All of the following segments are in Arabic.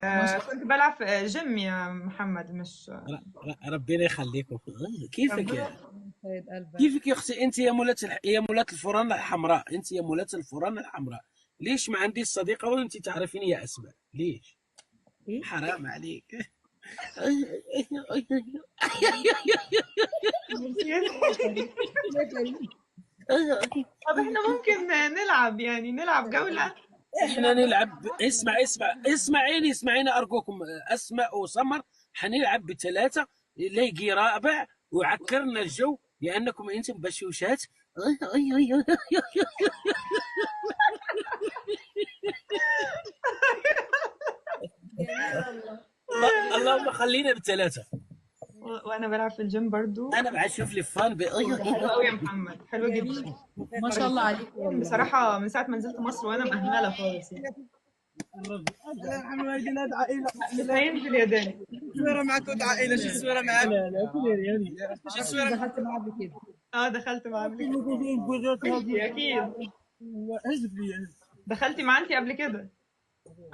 ما شاء كنت بلعب في جيم يا محمد، مش ربنا يخليكم. كيفك ربنا. يا سيد قلبك. كيفك يا اختي؟ انت يا مولات يا مولات الفران الحمراء، انت يا مولات الفران الحمراء. ليش ما عندي صديقه وانت تعرفيني يا اسماء؟ ليش؟ ايه؟ حرام عليك. ميرسي. يا فريد، يا فريد. طب احنا ممكن نلعب، يعني نلعب جولة. احنا نلعب. اسمعيني اسمعيني ارجوكم، اسماء وسمر. حنلعب بثلاثه، لا يجي رابع وعكرنا الجو لانكم انتم بشوشات. جميل والله. اللهم خلينا بثلاثه. وانا بلعب في الجيم برضو. انا بعد شوف لي فان حلو قوي يا محمد، حلو جميل، جدا. ما شاء الله عليك والله. بصراحة من ساعة ما نزلت مصر وانا مأهلة خالص يعني. محمد ناد عائلة. متهين في الياباني. السويرة معك ود عائلة، شو السويرة معك؟ لا لا كل يعني شو اكيد السويرة دخلت معاه قبل كده. اه دخلت مع قبل كده. اكيد. حزب لي دخلتي مع انتي قبل كده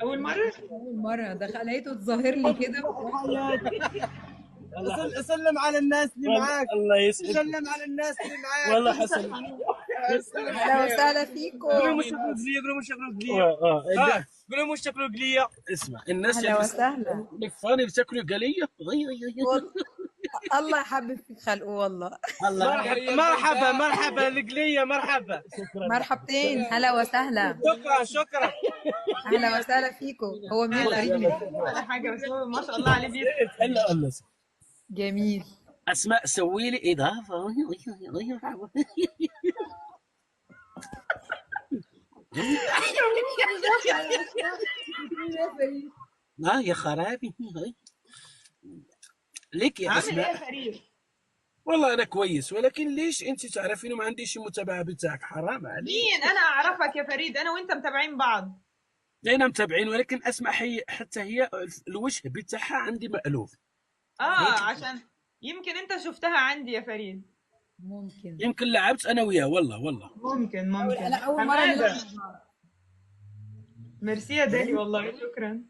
اول مرة. اول مره لقيته اتظاهر لي كده. سلم على الناس اللي معاك. الله يسعدك. سلم على الناس اللي معاك. والله حسن. اهلا وسهلا قولوا فيكم. مش شكله قلية، قولوا مش شكله قلية. قولوا مش شكله قلية. اسمع، الناس اهلا وسهلا. اللي فاني بتاكلوا قليه. وال... الله يحبب فيك خلقه والله. الله مرحبا مرحبا مرحبا القلية، مرحبا. مرحبتين، هلا وسهلا. شكرا شكرا. اهلا وسهلا فيكم. هو منين قريب منك؟ ولا حاجة، بس هو ما شاء الله عليه بيضحك. الا الله. جميل. اسماء سوي لي اضافه. يا خرابي. ليك يا عامل ايه يا اسماء؟ فريد؟ والله انا كويس، ولكن ليش انت تعرفين ما عنديش متابعه بتاعك؟ حرام عليك. مين انا اعرفك يا فريد؟ انا وانت متابعين بعض. انا متابعين، ولكن اسماء حتى هي الوجه بتاعها عندي مألوف. عشان يمكن انت شفتها عندي يا فريد. ممكن. يمكن لعبت انا وياه. والله ممكن لا، اول مره حمادة. نلعب مع بعض. ميرسي يا دالي والله، شكرا.